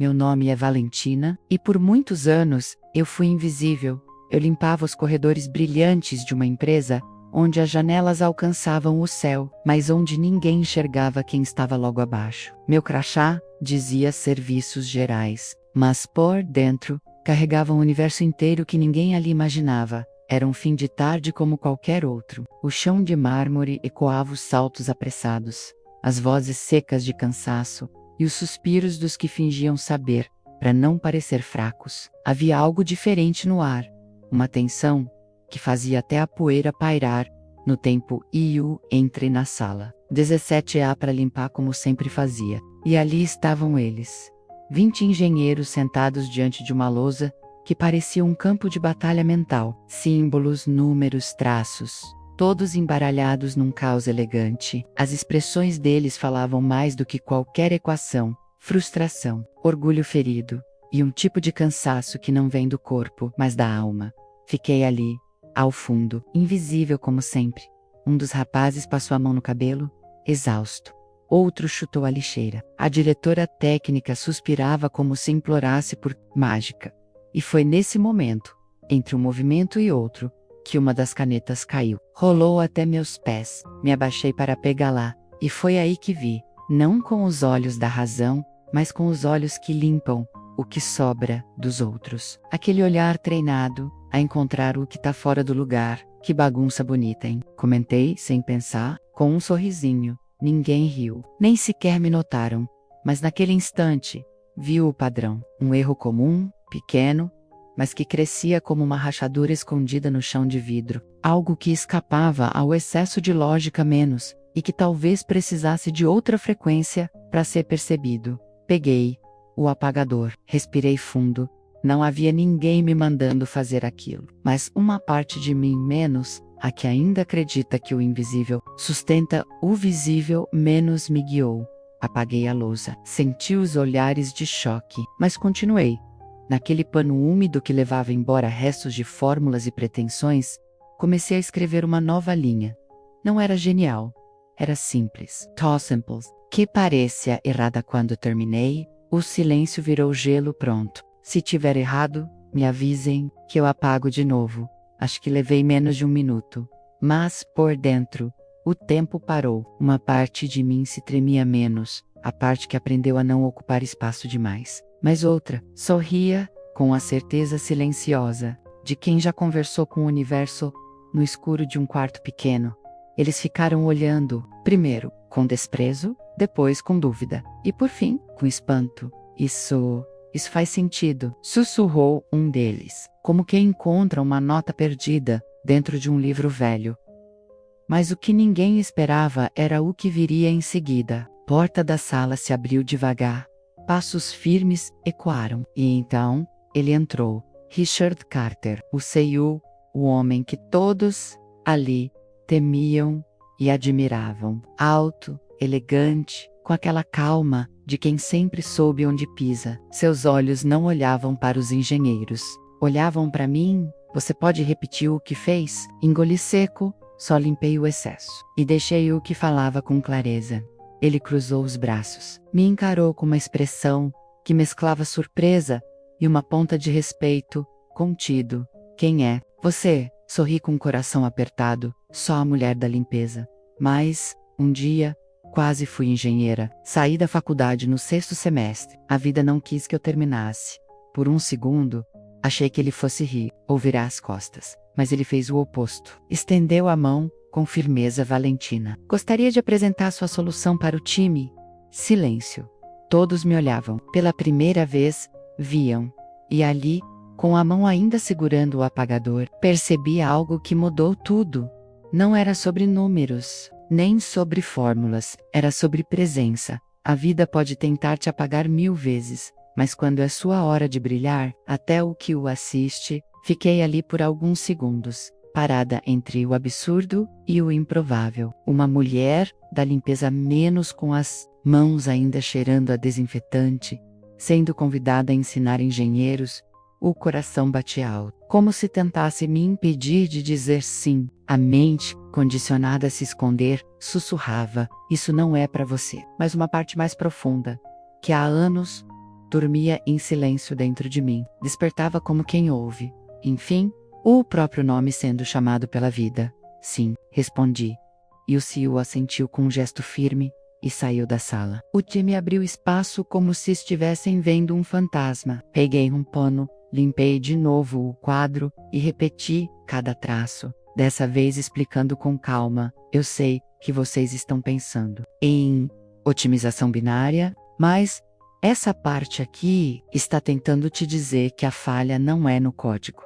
meu nome é Valentina, e por muitos anos, eu fui invisível. Eu limpava os corredores brilhantes de uma empresa, onde as janelas alcançavam o céu, mas onde ninguém enxergava quem estava logo abaixo. Meu crachá dizia Serviços Gerais, mas por dentro, carregava um universo inteiro que ninguém ali imaginava. Era um fim de tarde como qualquer outro. O chão de mármore ecoava os saltos apressados, as vozes secas de cansaço, e os suspiros dos que fingiam saber, para não parecer fracos. Havia algo diferente no ar, uma tensão que fazia até a poeira pairar no tempo e eu entrei na sala. 17A para limpar como sempre fazia. E ali estavam eles. 20 engenheiros sentados diante de uma lousa que parecia um campo de batalha mental. Símbolos, números, traços, todos embaralhados num caos elegante. As expressões deles falavam mais do que qualquer equação. Frustração, orgulho ferido, e um tipo de cansaço que não vem do corpo, mas da alma. Fiquei ali, ao fundo, invisível como sempre. Um dos rapazes passou a mão no cabelo, exausto. Outro chutou a lixeira. A diretora técnica suspirava como se implorasse por mágica. E foi nesse momento, entre um movimento e outro, que uma das canetas caiu. Rolou até meus pés. Me abaixei para pegá-la, e foi aí que vi, não com os olhos da razão, mas com os olhos que limpam o que sobra dos outros. Aquele olhar treinado a encontrar o que tá fora do lugar. Que bagunça bonita, hein? Comentei, sem pensar, com um sorrisinho. Ninguém riu, nem sequer me notaram. Mas naquele instante, vi o padrão. Um erro comum, pequeno, mas que crescia como uma rachadura escondida no chão de vidro. Algo que escapava ao excesso de lógica menos, e que talvez precisasse de outra frequência para ser percebido. Peguei o apagador, respirei fundo. Não havia ninguém me mandando fazer aquilo, mas uma parte de mim menos, a que ainda acredita que o invisível sustenta o visível, menos me guiou. Apaguei a lousa, senti os olhares de choque, mas continuei. Naquele pano úmido que levava embora restos de fórmulas e pretensões, comecei a escrever uma nova linha. Não era genial, era simples. Too simple, que parecia errada quando terminei. O silêncio virou gelo pronto. Se tiver errado, me avisem, que eu apago de novo. Acho que levei menos de um minuto. Mas, por dentro, o tempo parou. Uma parte de mim se tremia menos, a parte que aprendeu a não ocupar espaço demais. Mas outra, sorria, com a certeza silenciosa, de quem já conversou com o universo, no escuro de um quarto pequeno. Eles ficaram olhando, primeiro, com desprezo, depois com dúvida, e por fim, com espanto. Isso faz sentido, sussurrou um deles, como quem encontra uma nota perdida dentro de um livro velho. Mas o que ninguém esperava era o que viria em seguida. Porta da sala se abriu devagar, passos firmes ecoaram, e então, ele entrou. Richard Carter, o CEO, o homem que todos ali temiam e admiravam. Alto, elegante, com aquela calma de quem sempre soube onde pisa. Seus olhos não olhavam para os engenheiros, olhavam para mim. Você pode repetir o que fez? Engoli seco, só limpei o excesso. E deixei o que falava com clareza. Ele cruzou os braços, me encarou com uma expressão que mesclava surpresa e uma ponta de respeito, contido. Quem é? Você? Sorri com o coração apertado, só a mulher da limpeza. Mas, um dia, quase fui engenheira. Saí da faculdade no 6º semestre. A vida não quis que eu terminasse. Por um segundo, achei que ele fosse rir, ou virar as costas. Mas ele fez o oposto. Estendeu a mão, com firmeza. Valentina, gostaria de apresentar sua solução para o time? Silêncio. Todos me olhavam. Pela primeira vez, viam. E ali, com a mão ainda segurando o apagador, percebi algo que mudou tudo. Não era sobre números, nem sobre fórmulas, era sobre presença. A vida pode tentar te apagar 1000 vezes, mas quando é sua hora de brilhar, até o que o assiste. Fiquei ali por alguns segundos, parada entre o absurdo e o improvável. Uma mulher da limpeza, menos com as mãos ainda cheirando a desinfetante, sendo convidada a ensinar engenheiros. O coração batia alto, como se tentasse me impedir de dizer sim. A mente, condicionada a se esconder, sussurrava: isso não é para você. Mas uma parte mais profunda, que há anos Dormia em silêncio dentro de mim. Despertava como quem ouve. Enfim, o próprio nome sendo chamado pela vida. Sim, respondi. E o Siu assentiu com um gesto firme e saiu da sala. O time abriu espaço como se estivessem vendo um fantasma. Peguei um pano, limpei de novo o quadro e repeti cada traço. Dessa vez explicando com calma. Eu sei que vocês estão pensando em otimização binária, mas essa parte aqui está tentando te dizer que a falha não é no código.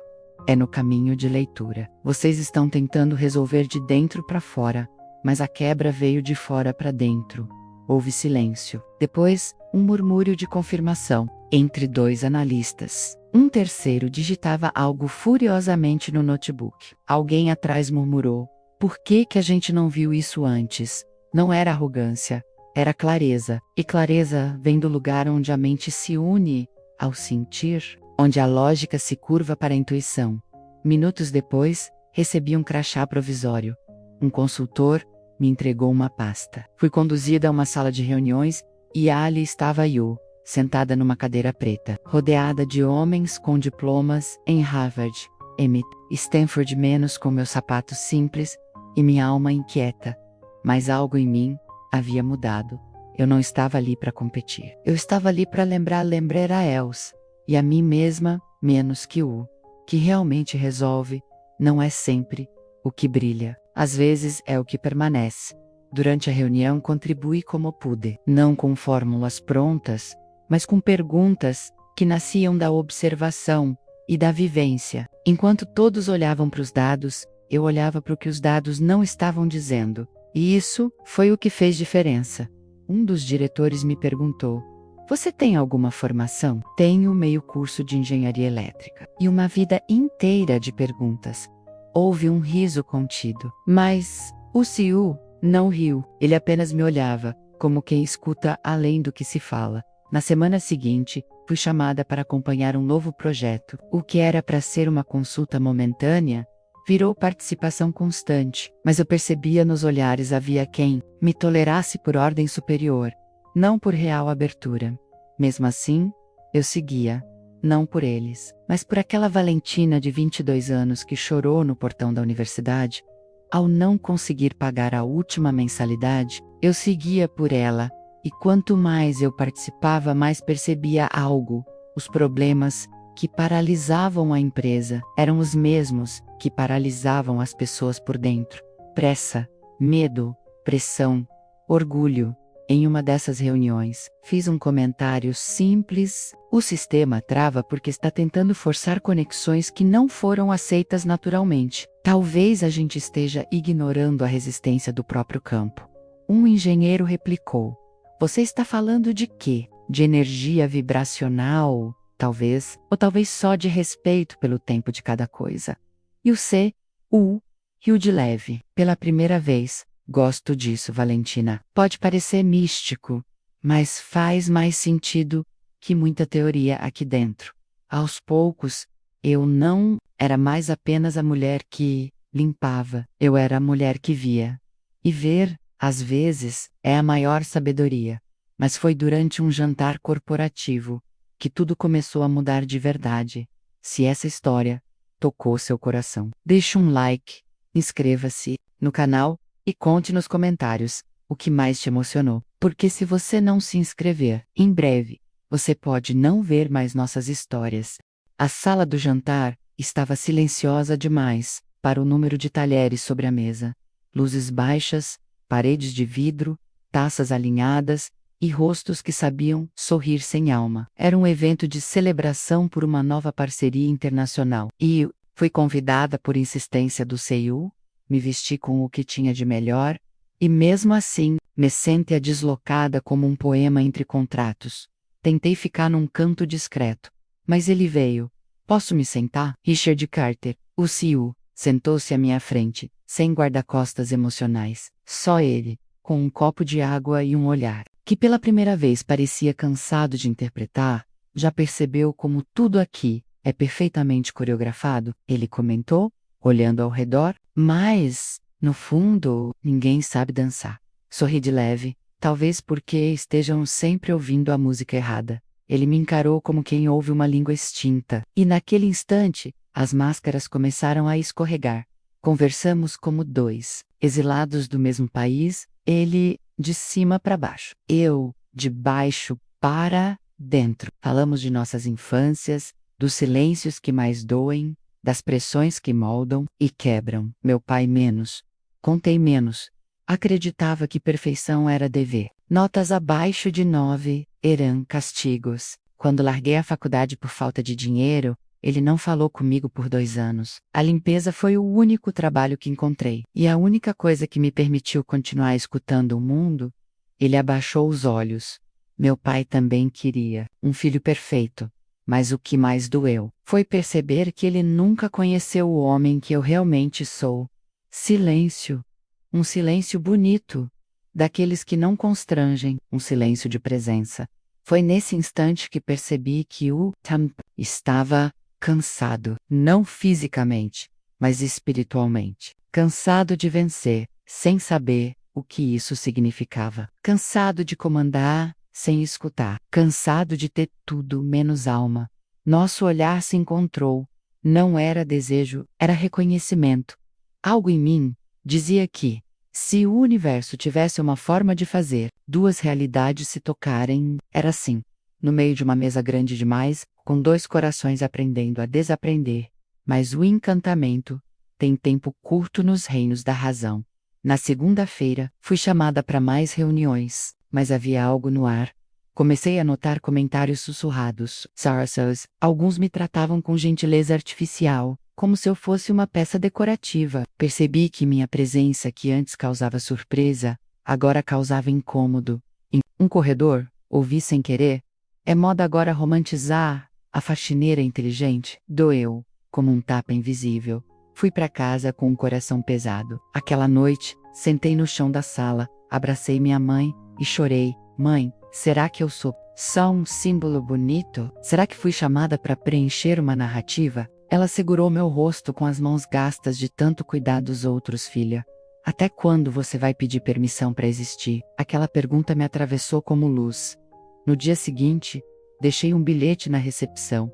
É no caminho de leitura. Vocês estão tentando resolver de dentro para fora, mas a quebra veio de fora para dentro. Houve silêncio. Depois, um murmúrio de confirmação entre dois analistas. Um terceiro digitava algo furiosamente no notebook. Alguém atrás murmurou: "Por que a gente não viu isso antes?" Não era arrogância, era clareza. E clareza vem do lugar onde a mente se une ao sentir, onde a lógica se curva para a intuição. Minutos depois, recebi um crachá provisório. Um consultor me entregou uma pasta. Fui conduzida a uma sala de reuniões e ali estava Yu, sentada numa cadeira preta, rodeada de homens com diplomas em Harvard, MIT, Stanford, menos com meus sapatos simples e minha alma inquieta. Mas algo em mim havia mudado. Eu não estava ali para competir. Eu estava ali para lembrar a Els e a mim mesma, menos que o que realmente resolve não é sempre o que brilha. Às vezes é o que permanece. Durante a reunião contribuí como pude, não com fórmulas prontas, mas com perguntas que nasciam da observação e da vivência. Enquanto todos olhavam para os dados, eu olhava para o que os dados não estavam dizendo. E isso foi o que fez diferença. Um dos diretores me perguntou: "Você tem alguma formação?" "Tenho meio curso de engenharia elétrica." E uma vida inteira de perguntas. Houve um riso contido. Mas o Siu não riu. Ele apenas me olhava, como quem escuta além do que se fala. Na semana seguinte, fui chamada para acompanhar um novo projeto. O que era para ser uma consulta momentânea virou participação constante. Mas eu percebia nos olhares havia quem me tolerasse por ordem superior, não por real abertura. Mesmo assim, eu seguia. Não por eles, mas por aquela Valentina de 22 anos que chorou no portão da universidade. Ao não conseguir pagar a última mensalidade, eu seguia por ela, e quanto mais eu participava, mais percebia algo. Os problemas que paralisavam a empresa eram os mesmos que paralisavam as pessoas por dentro. Pressa, medo, pressão, orgulho. Em uma dessas reuniões, fiz um comentário simples: o sistema trava porque está tentando forçar conexões que não foram aceitas naturalmente. Talvez a gente esteja ignorando a resistência do próprio campo. Um engenheiro replicou: "Você está falando de quê? De energia vibracional, talvez, ou talvez só de respeito pelo tempo de cada coisa." E o C.U. riu de leve. Pela primeira vez. "Gosto disso, Valentina. Pode parecer místico, mas faz mais sentido que muita teoria aqui dentro." Aos poucos, eu não era mais apenas a mulher que limpava, eu era a mulher que via. E ver, às vezes, é a maior sabedoria. Mas foi durante um jantar corporativo que tudo começou a mudar de verdade. Se essa história tocou seu coração, deixe um like, inscreva-se no canal e conte nos comentários o que mais te emocionou. Porque se você não se inscrever, em breve, você pode não ver mais nossas histórias. A sala do jantar estava silenciosa demais para o número de talheres sobre a mesa. Luzes baixas, paredes de vidro, taças alinhadas e rostos que sabiam sorrir sem alma. Era um evento de celebração por uma nova parceria internacional. E fui convidada por insistência do CIU. Me vesti com o que tinha de melhor, e mesmo assim, me sentia deslocada como um poema entre contratos. Tentei ficar num canto discreto, mas ele veio. "Posso me sentar?" Richard Carter, o CEO, sentou-se à minha frente, sem guarda-costas emocionais. Só ele, com um copo de água e um olhar que pela primeira vez parecia cansado de interpretar. "Já percebeu como tudo aqui é perfeitamente coreografado?" ele comentou, olhando ao redor. "Mas, no fundo, ninguém sabe dançar." Sorri de leve, talvez porque estejam sempre ouvindo a música errada. Ele me encarou como quem ouve uma língua extinta. E naquele instante, as máscaras começaram a escorregar. Conversamos como dois, exilados do mesmo país, ele de cima para baixo, eu de baixo para dentro. Falamos de nossas infâncias, dos silêncios que mais doem, das pressões que moldam e quebram. Meu pai menos. Contei menos. Acreditava que perfeição era dever. Notas abaixo de 9 eram castigos. Quando larguei a faculdade por falta de dinheiro, ele não falou comigo por 2 anos. A limpeza foi o único trabalho que encontrei. E a única coisa que me permitiu continuar escutando o mundo. Ele abaixou os olhos. Meu pai também queria um filho perfeito. Mas o que mais doeu foi perceber que ele nunca conheceu o homem que eu realmente sou. Silêncio. Um silêncio bonito. Daqueles que não constrangem, um silêncio de presença. Foi nesse instante que percebi que o Tamp estava cansado, não fisicamente, mas espiritualmente. Cansado de vencer, sem saber o que isso significava. Cansado de comandar, sem escutar. Cansado de ter tudo menos alma. Nosso olhar se encontrou. Não era desejo, era reconhecimento. Algo em mim dizia que, se o universo tivesse uma forma de fazer duas realidades se tocarem, era assim. No meio de uma mesa grande demais, com 2 corações aprendendo a desaprender. Mas o encantamento tem tempo curto nos reinos da razão. Na segunda-feira, fui chamada para mais reuniões, mas havia algo no ar. Comecei a notar comentários sussurrados. Sarsos, alguns me tratavam com gentileza artificial, como se eu fosse uma peça decorativa. Percebi que minha presença, que antes causava surpresa, agora causava incômodo. Em um corredor, ouvi sem querer. É moda agora romantizar a faxineira inteligente. Doeu, como um tapa invisível. Fui para casa com o coração pesado. Aquela noite, sentei no chão da sala, abracei minha mãe e chorei. Mãe, será que eu sou só um símbolo bonito? Será que fui chamada para preencher uma narrativa? Ela segurou meu rosto com as mãos gastas de tanto cuidar dos outros, filha. Até quando você vai pedir permissão para existir? Aquela pergunta me atravessou como luz. No dia seguinte, deixei um bilhete na recepção.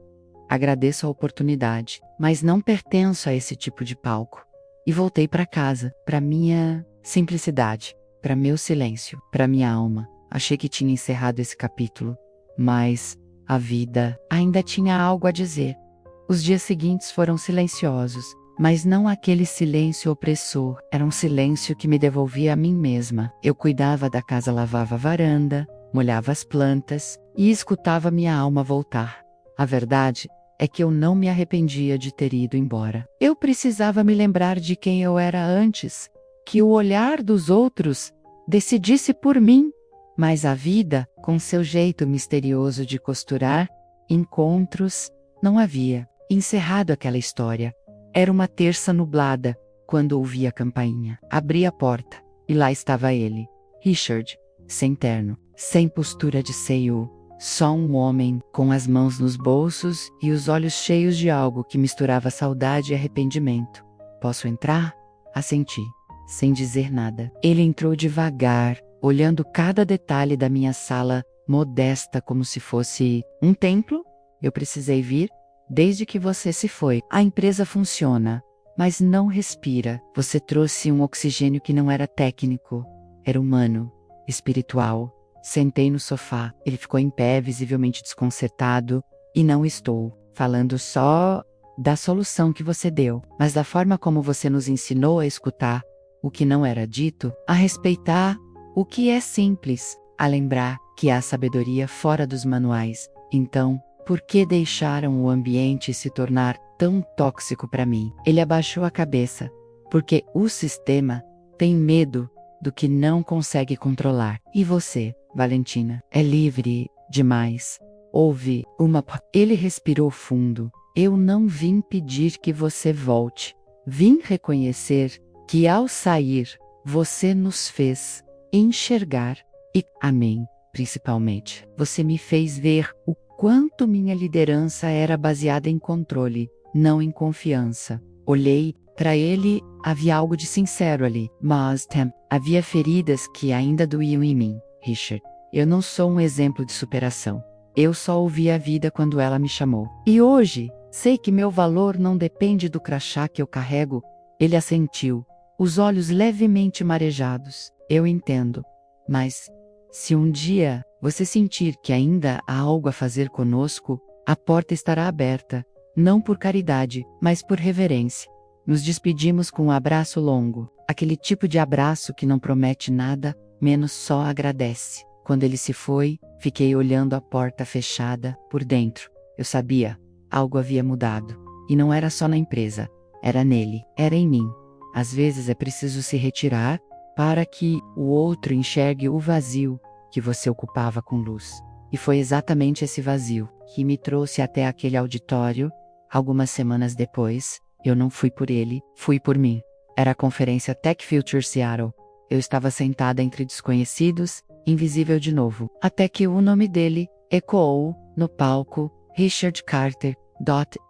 Agradeço a oportunidade, mas não pertenço a esse tipo de palco. E voltei para casa, para minha simplicidade, para meu silêncio, para minha alma. Achei que tinha encerrado esse capítulo, mas a vida ainda tinha algo a dizer. Os dias seguintes foram silenciosos, mas não aquele silêncio opressor, era um silêncio que me devolvia a mim mesma. Eu cuidava da casa, lavava a varanda, molhava as plantas e escutava minha alma voltar. A verdade é que eu não me arrependia de ter ido embora. Eu precisava me lembrar de quem eu era antes, que o olhar dos outros decidisse por mim. Mas a vida, com seu jeito misterioso de costurar encontros, não havia encerrado aquela história. Era uma terça nublada, quando ouvi a campainha. Abri a porta, e lá estava ele, Richard, sem terno, sem postura de seio, só um homem, com as mãos nos bolsos e os olhos cheios de algo que misturava saudade e arrependimento. Posso entrar? Assenti, sem dizer nada. Ele entrou devagar, olhando cada detalhe da minha sala, modesta como se fosse um templo. Eu precisei vir, desde que você se foi. A empresa funciona, mas não respira. Você trouxe um oxigênio que não era técnico, era humano, espiritual. Sentei no sofá, ele ficou em pé, visivelmente desconcertado, e não estou falando só da solução que você deu, mas da forma como você nos ensinou a escutar o que não era dito, a respeitar o que é simples, a lembrar que há sabedoria fora dos manuais. Então, por que deixaram o ambiente se tornar tão tóxico para mim? Ele abaixou a cabeça, porque o sistema tem medo do que não consegue controlar. E você, Valentina, é livre demais. Houve uma... Ele respirou fundo. Eu não vim pedir que você volte. Vim reconhecer que ao sair, você nos fez enxergar e, amém, principalmente, você me fez ver o quanto minha liderança era baseada em controle, não em confiança. Olhei para ele, havia algo de sincero ali, mas havia feridas que ainda doíam em mim. Richard, eu não sou um exemplo de superação. Eu só ouvi a vida quando ela me chamou. E hoje, sei que meu valor não depende do crachá que eu carrego. Ele assentiu, os olhos levemente marejados. Eu entendo. Mas, se um dia você sentir que ainda há algo a fazer conosco, a porta estará aberta, não por caridade, mas por reverência. Nos despedimos com um abraço longo, aquele tipo de abraço que não promete nada, menos só agradece. Quando ele se foi, fiquei olhando a porta fechada, por dentro. Eu sabia, algo havia mudado. E não era só na empresa, era nele, era em mim. Às vezes é preciso se retirar, para que o outro enxergue o vazio que você ocupava com luz. E foi exatamente esse vazio que me trouxe até aquele auditório. Algumas semanas depois, eu não fui por ele, fui por mim. Era a conferência Tech Future Seattle. Eu estava sentada entre desconhecidos, invisível de novo, até que o nome dele ecoou no palco. Richard Carter,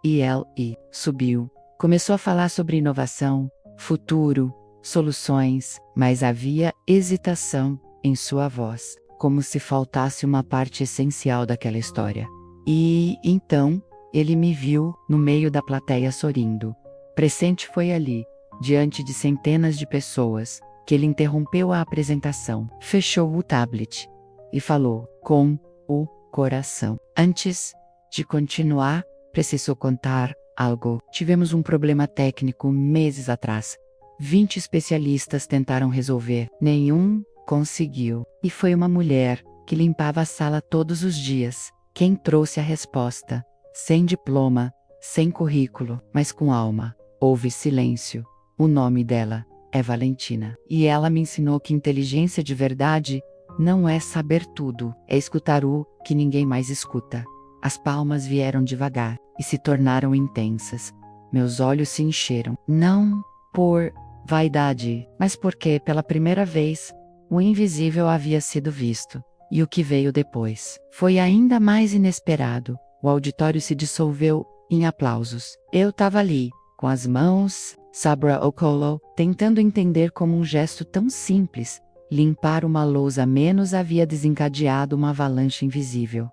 .ele, subiu. Começou a falar sobre inovação, futuro, soluções, mas havia hesitação em sua voz, como se faltasse uma parte essencial daquela história. E, então, ele me viu, no meio da plateia sorrindo. Presente foi ali, diante de centenas de pessoas, que ele interrompeu a apresentação, fechou o tablet e falou, com o coração. Antes de continuar, preciso contar algo. Tivemos um problema técnico meses atrás. 20 especialistas tentaram resolver. Nenhum conseguiu. E foi uma mulher que limpava a sala todos os dias quem trouxe a resposta. Sem diploma, sem currículo, mas com alma. Houve silêncio. O nome dela é Valentina. E ela me ensinou que inteligência de verdade não é saber tudo, é escutar o que ninguém mais escuta. As palmas vieram devagar e se tornaram intensas. Meus olhos se encheram. Não por vaidade, mas porque, pela primeira vez, o invisível havia sido visto. E o que veio depois foi ainda mais inesperado. O auditório se dissolveu em aplausos. Eu estava ali, com as mãos, Sabra Okolo, tentando entender como um gesto tão simples, limpar uma lousa menos havia desencadeado uma avalanche invisível.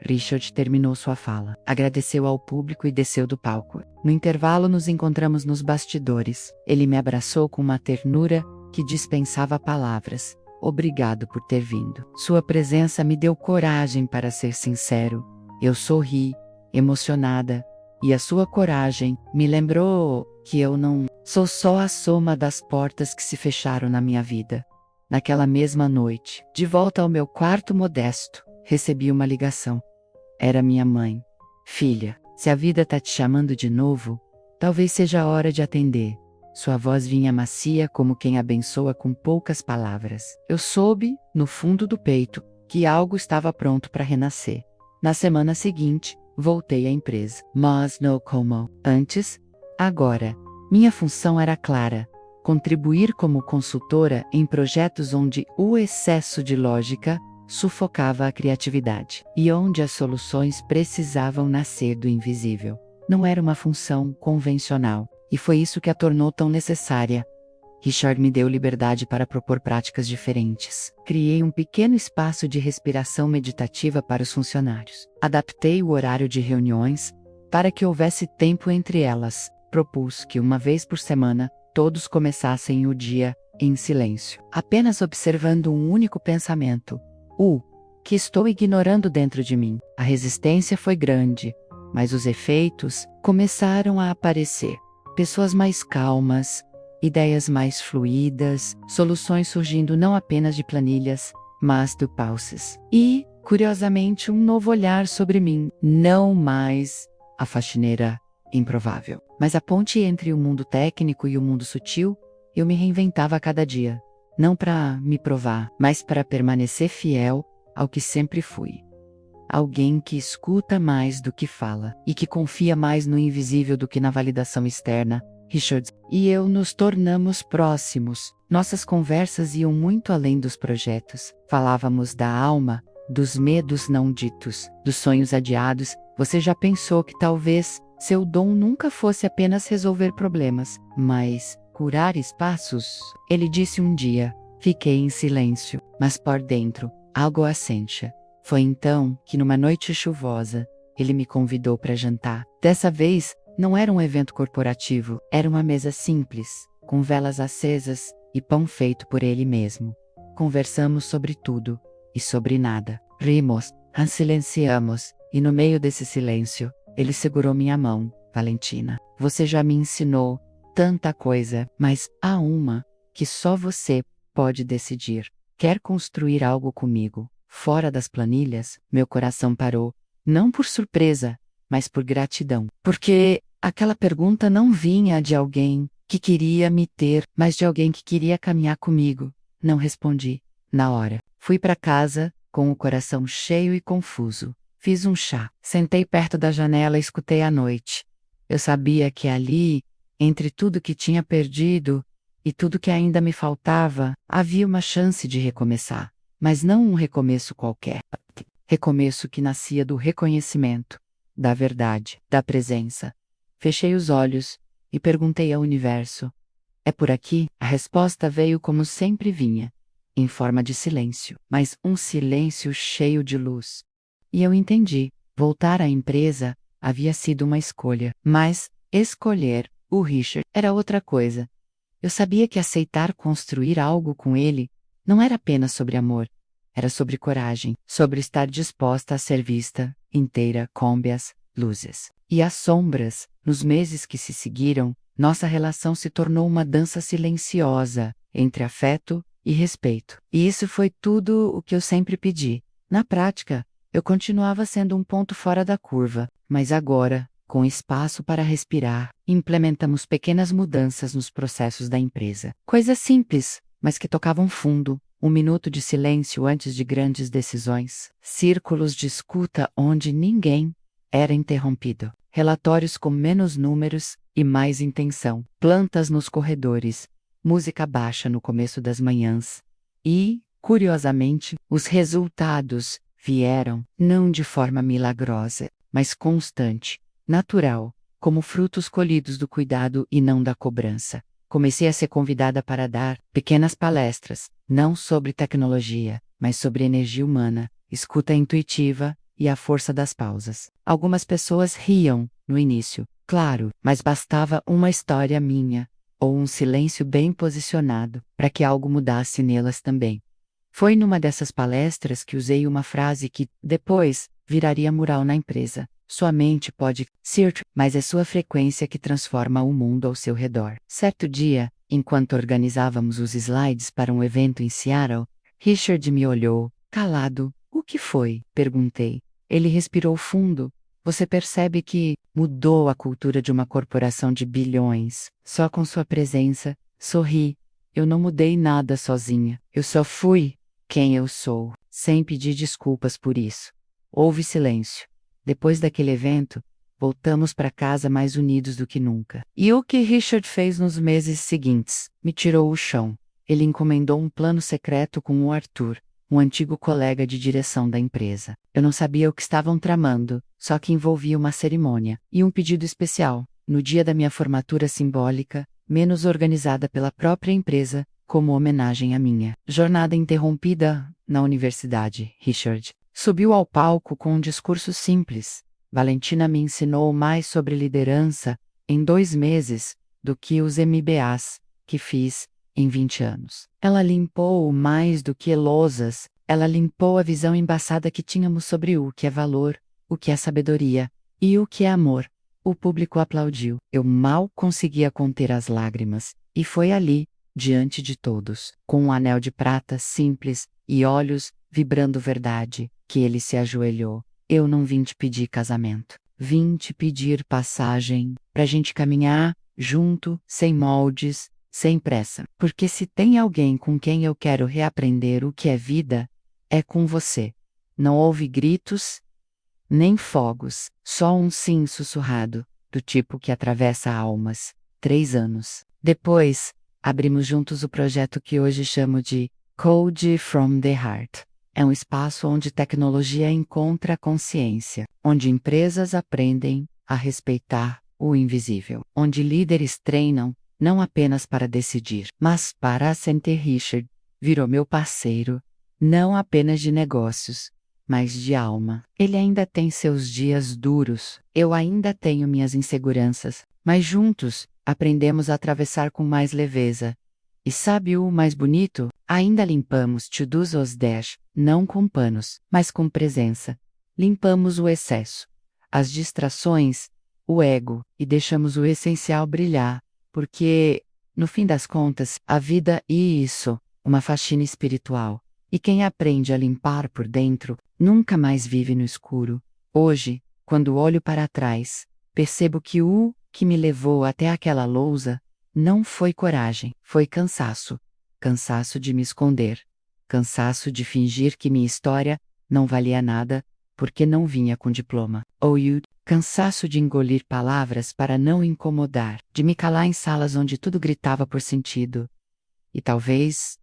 Richard terminou sua fala, agradeceu ao público e desceu do palco. No intervalo nos encontramos nos bastidores. Ele me abraçou com uma ternura que dispensava palavras. Obrigado por ter vindo. Sua presença me deu coragem para ser sincero. Eu sorri, emocionada, e a sua coragem me lembrou que eu não sou só a soma das portas que se fecharam na minha vida. Naquela mesma noite, de volta ao meu quarto modesto, recebi uma ligação. Era minha mãe. Filha, se a vida tá te chamando de novo, talvez seja a hora de atender. Sua voz vinha macia como quem abençoa com poucas palavras. Eu soube, no fundo do peito, que algo estava pronto para renascer. Na semana seguinte, voltei à empresa. Mas não como antes. Agora, minha função era clara: contribuir como consultora em projetos onde o excesso de lógica sufocava a criatividade e onde as soluções precisavam nascer do invisível. Não era uma função convencional, e foi isso que a tornou tão necessária. Richard me deu liberdade para propor práticas diferentes. Criei um pequeno espaço de respiração meditativa para os funcionários. Adaptei o horário de reuniões para que houvesse tempo entre elas. Propus que uma vez por semana, todos começassem o dia em silêncio, apenas observando um único pensamento: o que estou ignorando dentro de mim. A resistência foi grande, mas os efeitos começaram a aparecer. Pessoas mais calmas, ideias mais fluídas, soluções surgindo não apenas de planilhas, mas do pauses. E, curiosamente, um novo olhar sobre mim. Não mais a faxineira improvável, mas a ponte entre o mundo técnico e o mundo sutil. Eu me reinventava a cada dia. Não para me provar, mas para permanecer fiel ao que sempre fui. Alguém que escuta mais do que fala, e que confia mais no invisível do que na validação externa. Richard e eu nos tornamos próximos. Nossas conversas iam muito além dos projetos. Falávamos da alma, dos medos não ditos, dos sonhos adiados. Você já pensou que talvez seu dom nunca fosse apenas resolver problemas, mas curar espaços? Ele disse um dia. Fiquei em silêncio, mas por dentro, algo acende. Foi então que, numa noite chuvosa, ele me convidou para jantar. Dessa vez, não era um evento corporativo, era uma mesa simples, com velas acesas e pão feito por ele mesmo. Conversamos sobre tudo e sobre nada. Rimos, silenciamos, e no meio desse silêncio, ele segurou minha mão. Valentina, você já me ensinou tanta coisa, mas há uma que só você pode decidir. Quer construir algo comigo, fora das planilhas? Meu coração parou, não por surpresa, mas por gratidão. Porque aquela pergunta não vinha de alguém que queria me ter, mas de alguém que queria caminhar comigo. Não respondi. Na hora, fui para casa, com o coração cheio e confuso. Fiz um chá, sentei perto da janela e escutei a noite. Eu sabia que ali, entre tudo que tinha perdido e tudo que ainda me faltava, havia uma chance de recomeçar. Mas não um recomeço qualquer. Recomeço que nascia do reconhecimento, da verdade, da presença. Fechei os olhos e perguntei ao universo: é por aqui? A resposta veio como sempre vinha, em forma de silêncio, mas um silêncio cheio de luz. E eu entendi. Voltar à empresa havia sido uma escolha, mas escolher o Richard era outra coisa. Eu sabia que aceitar construir algo com ele não era apenas sobre amor, era sobre coragem, sobre estar disposta a ser vista, inteira, com as luzes e as sombras. Nos meses que se seguiram, nossa relação se tornou uma dança silenciosa entre afeto e respeito. E isso foi tudo o que eu sempre pedi. Na prática, eu continuava sendo um ponto fora da curva, mas agora, com espaço para respirar, implementamos pequenas mudanças nos processos da empresa. Coisas simples, mas que tocavam fundo. 1 minuto de silêncio antes de grandes decisões. Círculos de escuta onde ninguém era interrompido. Relatórios com menos números e mais intenção. Plantas nos corredores. Música baixa no começo das manhãs. E, curiosamente, os resultados vieram, não de forma milagrosa, mas constante, natural, como frutos colhidos do cuidado e não da cobrança. Comecei a ser convidada para dar pequenas palestras, não sobre tecnologia, mas sobre energia humana, escuta intuitiva e a força das pausas. Algumas pessoas riam no início, claro, mas bastava uma história minha, ou um silêncio bem posicionado, para que algo mudasse nelas também. Foi numa dessas palestras que usei uma frase que, depois, viraria mural na empresa. Sua mente pode ser, mas é sua frequência que transforma o mundo ao seu redor. Certo dia, enquanto organizávamos os slides para um evento em Seattle, Richard me olhou, calado. O que foi? Perguntei. Ele respirou fundo. Você percebe que mudou a cultura de uma corporação de bilhões, só com sua presença. Sorri. Eu não mudei nada sozinha. Eu só fui quem eu sou, sem pedir desculpas por isso. Houve silêncio. Depois daquele evento, voltamos para casa mais unidos do que nunca. E o que Richard fez nos meses seguintes? Me tirou o chão. Ele encomendou um plano secreto com o Arthur, um antigo colega de direção da empresa. Eu não sabia o que estavam tramando, só que envolvia uma cerimônia e um pedido especial. No dia da minha formatura simbólica, menos organizada pela própria empresa, como homenagem à minha jornada interrompida na universidade. Richard subiu ao palco com um discurso simples. Valentina me ensinou mais sobre liderança em 2 meses do que os MBAs que fiz em 20 anos. Ela limpou mais do que lousas, ela limpou a visão embaçada que tínhamos sobre o que é valor, o que é sabedoria e o que é amor. O público aplaudiu. Eu mal conseguia conter as lágrimas, e foi ali, diante de todos, com um anel de prata simples e olhos vibrando verdade, que ele se ajoelhou. Eu não vim te pedir casamento. Vim te pedir passagem, pra gente caminhar junto, sem moldes, sem pressa. Porque se tem alguém com quem eu quero reaprender o que é vida, é com você. Não houve gritos, nem fogos, só um sim sussurrado, do tipo que atravessa almas. 3 anos depois, abrimos juntos o projeto que hoje chamo de Code from the Heart. É um espaço onde tecnologia encontra consciência, onde empresas aprendem a respeitar o invisível, onde líderes treinam não apenas para decidir, mas para sentir. Richard virou meu parceiro, não apenas de negócios, mas de alma. Ele ainda tem seus dias duros, eu ainda tenho minhas inseguranças, mas juntos, aprendemos a atravessar com mais leveza. E sabe o mais bonito? Ainda limpamos to-dos os dash, não com panos, mas com presença. Limpamos o excesso, as distrações, o ego, e deixamos o essencial brilhar, porque, no fim das contas, a vida é isso, uma faxina espiritual. E quem aprende a limpar por dentro, nunca mais vive no escuro. Hoje, quando olho para trás, percebo que o que me levou até aquela lousa não foi coragem, foi cansaço. Cansaço de me esconder. Cansaço de fingir que minha história não valia nada, porque não vinha com diploma. Cansaço de engolir palavras para não incomodar, de me calar em salas onde tudo gritava por sentido. E talvez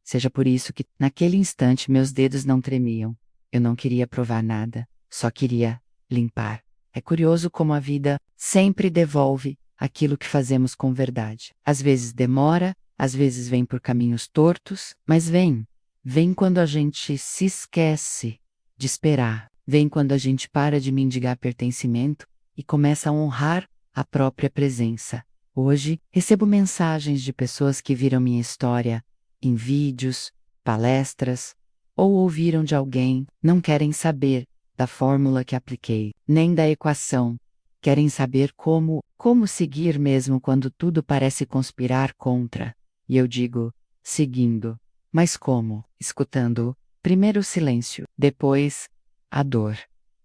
seja por isso que, naquele instante, meus dedos não tremiam. Eu não queria provar nada, só queria limpar. É curioso como a vida sempre devolve aquilo que fazemos com verdade. Às vezes demora, às vezes vem por caminhos tortos, mas vem. Vem quando a gente se esquece de esperar. Vem quando a gente para de mendigar pertencimento e começa a honrar a própria presença. Hoje, recebo mensagens de pessoas que viram minha história em vídeos, palestras, ou ouviram de alguém, não querem saber da fórmula que apliquei, nem da equação. Querem saber como seguir mesmo quando tudo parece conspirar contra. E eu digo, seguindo. Mas como? Escutando. Primeiro o silêncio, depois a dor.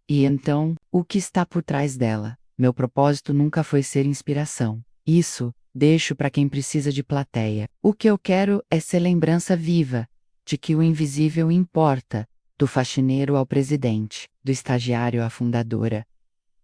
E então, o que está por trás dela? Meu propósito nunca foi ser inspiração. Isso, deixo para quem precisa de plateia. O que eu quero é ser lembrança viva, de que o invisível importa, do faxineiro ao presidente, do estagiário à fundadora.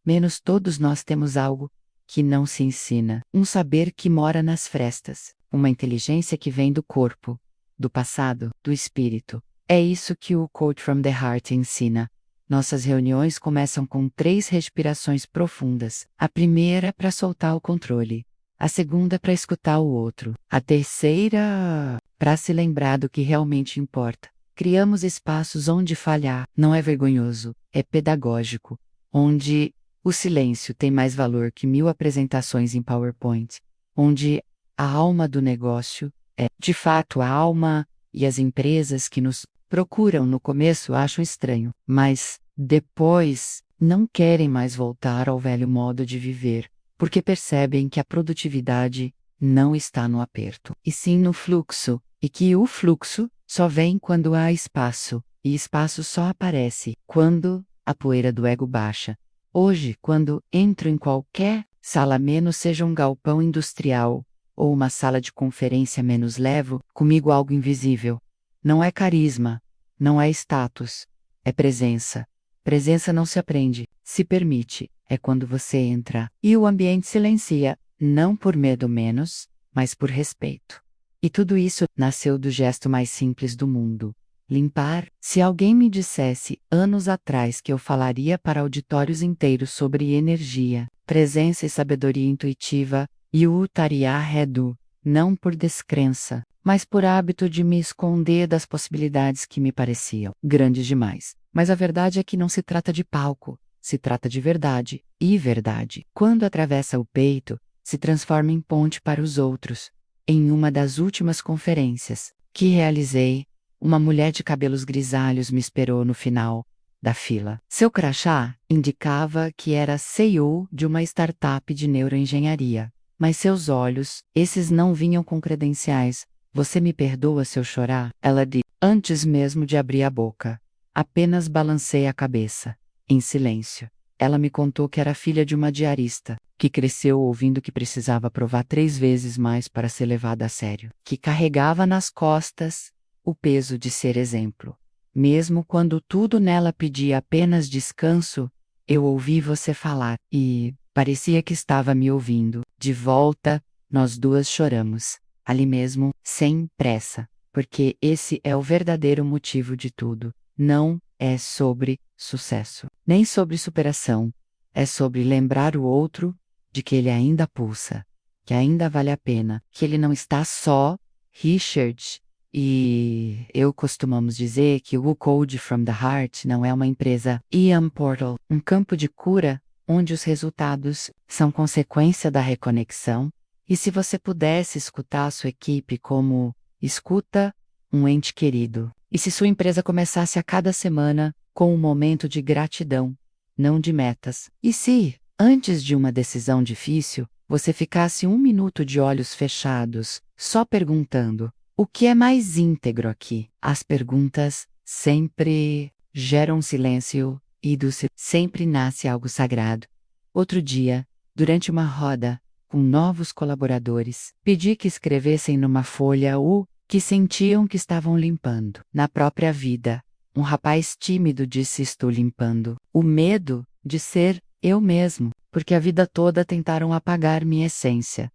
Menos todos nós temos algo que não se ensina, um saber que mora nas frestas, uma inteligência que vem do corpo, do passado, do espírito. É isso que o Code from the Heart ensina. Nossas reuniões começam com 3 respirações profundas. A primeira para soltar o controle. A segunda para escutar o outro. A terceira para se lembrar do que realmente importa. Criamos espaços onde falhar não é vergonhoso, é pedagógico. Onde o silêncio tem mais valor que 1000 apresentações em PowerPoint. Onde a alma do negócio é, de fato, a alma, e as empresas que nos procuram no começo acham estranho, mas depois não querem mais voltar ao velho modo de viver, porque percebem que a produtividade não está no aperto, e sim no fluxo, e que o fluxo só vem quando há espaço, e espaço só aparece quando a poeira do ego baixa. Hoje, quando entro em qualquer sala, menos seja um galpão industrial ou uma sala de conferência, menos levo comigo algo invisível. Não é carisma, não é status, é presença. Presença não se aprende, se permite, é quando você entra e o ambiente silencia, não por medo menos, mas por respeito. E tudo isso nasceu do gesto mais simples do mundo. Limpar. Se alguém me dissesse, anos atrás, que eu falaria para auditórios inteiros sobre energia, presença e sabedoria intuitiva, e o utaria redu, não por descrença, mas por hábito de me esconder das possibilidades que me pareciam grandes demais. Mas a verdade é que não se trata de palco, se trata de verdade, e verdade, quando atravessa o peito, se transforma em ponte para os outros. Em uma das últimas conferências que realizei, uma mulher de cabelos grisalhos me esperou no final da fila. Seu crachá indicava que era CEO de uma startup de neuroengenharia. Mas seus olhos, esses não vinham com credenciais. Você me perdoa se eu chorar? Ela disse, antes mesmo de abrir a boca. Apenas balancei a cabeça, em silêncio. Ela me contou que era filha de uma diarista, que cresceu ouvindo que precisava provar 3 vezes mais para ser levada a sério, que carregava nas costas o peso de ser exemplo. Mesmo quando tudo nela pedia apenas descanso, eu ouvi você falar, e parecia que estava me ouvindo. De volta, nós duas choramos, ali mesmo, sem pressa, porque esse é o verdadeiro motivo de tudo. Não é sobre sucesso, nem sobre superação. É sobre lembrar o outro de que ele ainda pulsa, que ainda vale a pena, que ele não está só. Richard E eu costumamos dizer que o Code from the Heart não é uma empresa EM Portal, um campo de cura, onde os resultados são consequência da reconexão. E se você pudesse escutar a sua equipe como escuta um ente querido, e se sua empresa começasse a cada semana com um momento de gratidão, não de metas, e se, antes de uma decisão difícil, você ficasse um minuto de olhos fechados, só perguntando: o que é mais íntegro aqui? As perguntas sempre geram silêncio e sempre nasce algo sagrado. Outro dia, durante uma roda com novos colaboradores, pedi que escrevessem numa folha o que sentiam que estavam limpando na própria vida. Um rapaz tímido disse: estou limpando o medo de ser eu mesmo, porque a vida toda tentaram apagar minha essência.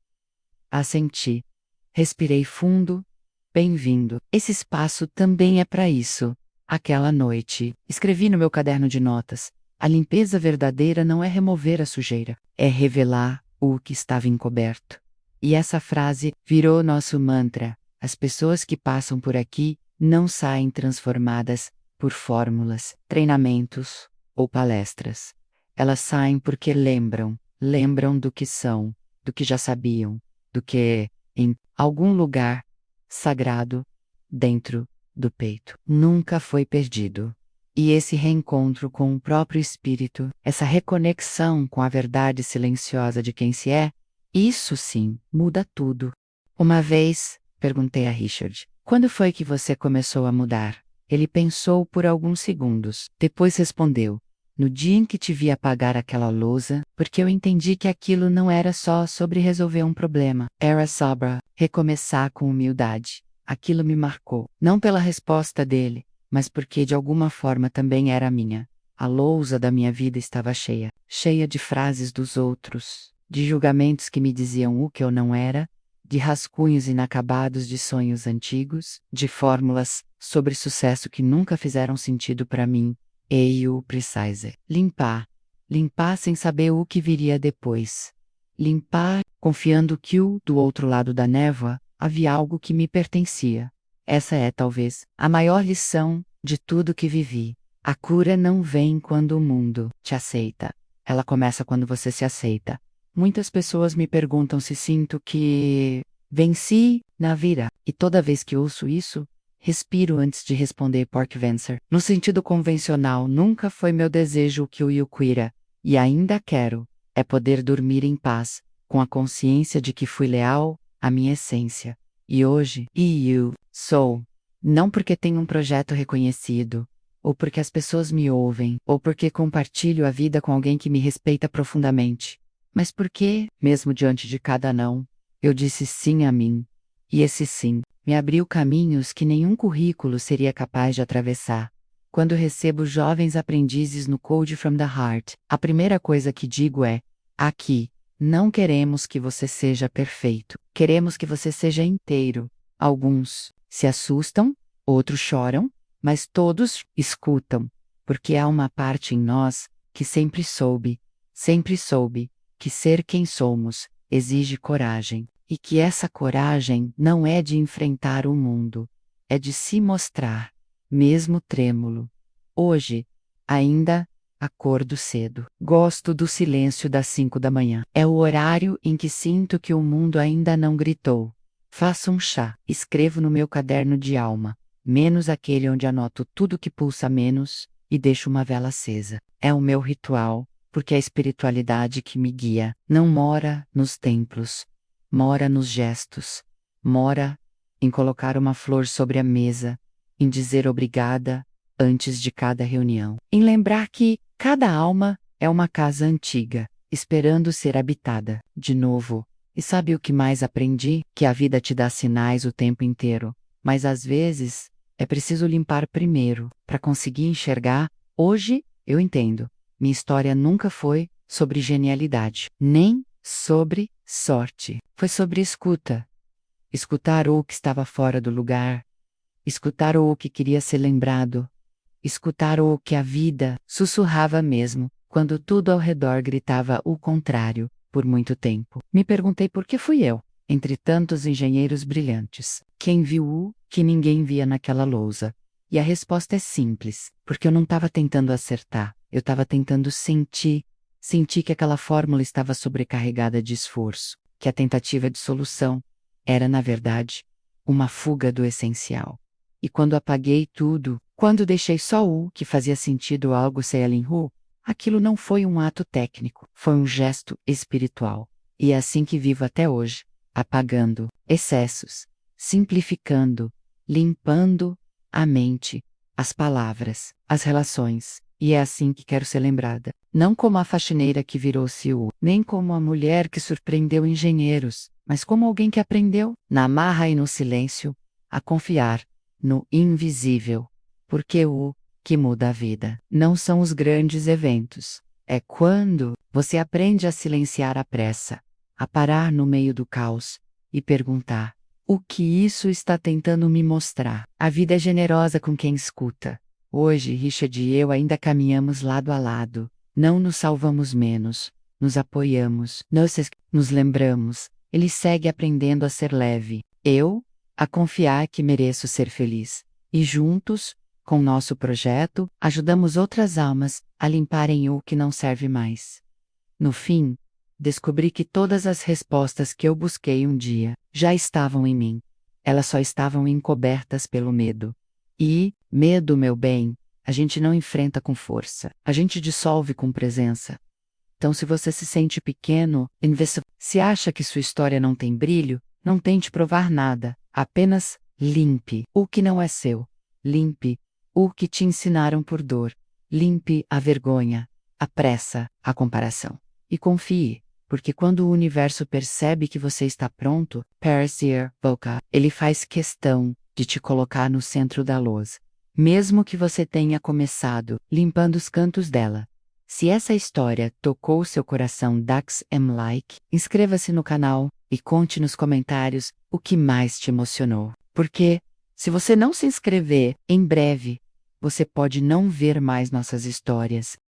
Assenti. Respirei fundo. Bem-vindo. Esse espaço também é para isso. Aquela noite, escrevi no meu caderno de notas: a limpeza verdadeira não é remover a sujeira, é revelar o que estava encoberto. E essa frase virou nosso mantra. As pessoas que passam por aqui não saem transformadas por fórmulas, treinamentos ou palestras. Elas saem porque lembram do que são, do que já sabiam, do que, em algum lugar sagrado, dentro do peito, nunca foi perdido. E esse reencontro com o próprio espírito, essa reconexão com a verdade silenciosa de quem se é, isso sim muda tudo. Uma vez, perguntei a Richard: quando foi que você começou a mudar? Ele pensou por alguns segundos, depois respondeu: no dia em que te vi apagar aquela lousa, porque eu entendi que aquilo não era só sobre resolver um problema, era sobre recomeçar com humildade. Aquilo me marcou, não pela resposta dele, mas porque de alguma forma também era minha. A lousa da minha vida estava cheia, cheia de frases dos outros, de julgamentos que me diziam o que eu não era, de rascunhos inacabados de sonhos antigos, de fórmulas sobre sucesso que nunca fizeram sentido para mim. E o precise. Limpar. Limpar sem saber o que viria depois. Limpar, confiando que do outro lado da névoa, havia algo que me pertencia. Essa é, talvez, a maior lição de tudo que vivi. A cura não vem quando o mundo te aceita. Ela começa quando você se aceita. Muitas pessoas me perguntam se sinto que venci na vida. E toda vez que ouço isso, respiro antes de responder porque vencer. No sentido convencional, nunca foi meu desejo o que o Yuquira, e ainda quero, é poder dormir em paz, com a consciência de que fui leal à minha essência. E hoje, sou. Não porque tenho um projeto reconhecido, ou porque as pessoas me ouvem, ou porque compartilho a vida com alguém que me respeita profundamente, mas porque, mesmo diante de cada não, eu disse sim a mim. E esse sim me abriu caminhos que nenhum currículo seria capaz de atravessar. Quando recebo jovens aprendizes no Code from the Heart, a primeira coisa que digo é: aqui, não queremos que você seja perfeito, queremos que você seja inteiro. Alguns se assustam, outros choram, mas todos escutam, porque há uma parte em nós que sempre soube que ser quem somos exige coragem. E que essa coragem não é de enfrentar o mundo, é de se mostrar, mesmo trêmulo. Hoje, ainda, acordo cedo. Gosto do silêncio das 5 da manhã. É o horário em que sinto que o mundo ainda não gritou. Faço um chá, escrevo no meu caderno de alma, menos aquele onde anoto tudo que pulsa menos, e deixo uma vela acesa. É o meu ritual, porque a espiritualidade que me guia não mora nos templos, mora nos gestos, mora em colocar uma flor sobre a mesa, em dizer obrigada antes de cada reunião, em lembrar que cada alma é uma casa antiga, esperando ser habitada de novo. E sabe o que mais aprendi? Que a vida te dá sinais o tempo inteiro, mas às vezes é preciso limpar primeiro para conseguir enxergar. Hoje eu entendo. Minha história nunca foi sobre genialidade, nem sobre sorte. Foi sobre escuta. Escutar o que estava fora do lugar. Escutar o que queria ser lembrado. Escutar o que a vida sussurrava mesmo, quando tudo ao redor gritava o contrário, por muito tempo. Me perguntei por que fui eu, entre tantos engenheiros brilhantes. Quem viu o que ninguém via naquela lousa. E a resposta é simples, porque eu não estava tentando acertar, eu estava tentando sentir que aquela fórmula estava sobrecarregada de esforço, que a tentativa de solução era, na verdade, uma fuga do essencial. E quando apaguei tudo, quando deixei só o que fazia sentido algo Seiling-Hu, aquilo não foi um ato técnico, foi um gesto espiritual. E é assim que vivo até hoje, apagando excessos, simplificando, limpando a mente, as palavras, as relações. E é assim que quero ser lembrada. Não como a faxineira que virou CEO, nem como a mulher que surpreendeu engenheiros, mas como alguém que aprendeu, na marra e no silêncio, a confiar no invisível. Porque o que muda a vida não são os grandes eventos. É quando você aprende a silenciar a pressa, a parar no meio do caos e perguntar: o que isso está tentando me mostrar? A vida é generosa com quem escuta. Hoje, Richard e eu ainda caminhamos lado a lado. Não nos salvamos menos. Nos apoiamos. Nos lembramos. Ele segue aprendendo a ser leve. Eu, a confiar que mereço ser feliz. E juntos, com nosso projeto, ajudamos outras almas a limparem o que não serve mais. No fim, descobri que todas as respostas que eu busquei um dia já estavam em mim. Elas só estavam encobertas pelo medo. E, medo, meu bem, a gente não enfrenta com força, a gente dissolve com presença. Então, se você se sente pequeno, se acha que sua história não tem brilho, não tente provar nada, apenas limpe o que não é seu. Limpe o que te ensinaram por dor. Limpe a vergonha, a pressa, a comparação. E confie, porque quando o universo percebe que você está pronto, ele faz questão de te colocar no centro da lousa. Mesmo que você tenha começado limpando os cantos dela. Se essa história tocou seu coração, inscreva-se no canal e conte nos comentários o que mais te emocionou. Porque, se você não se inscrever, em breve, você pode não ver mais nossas histórias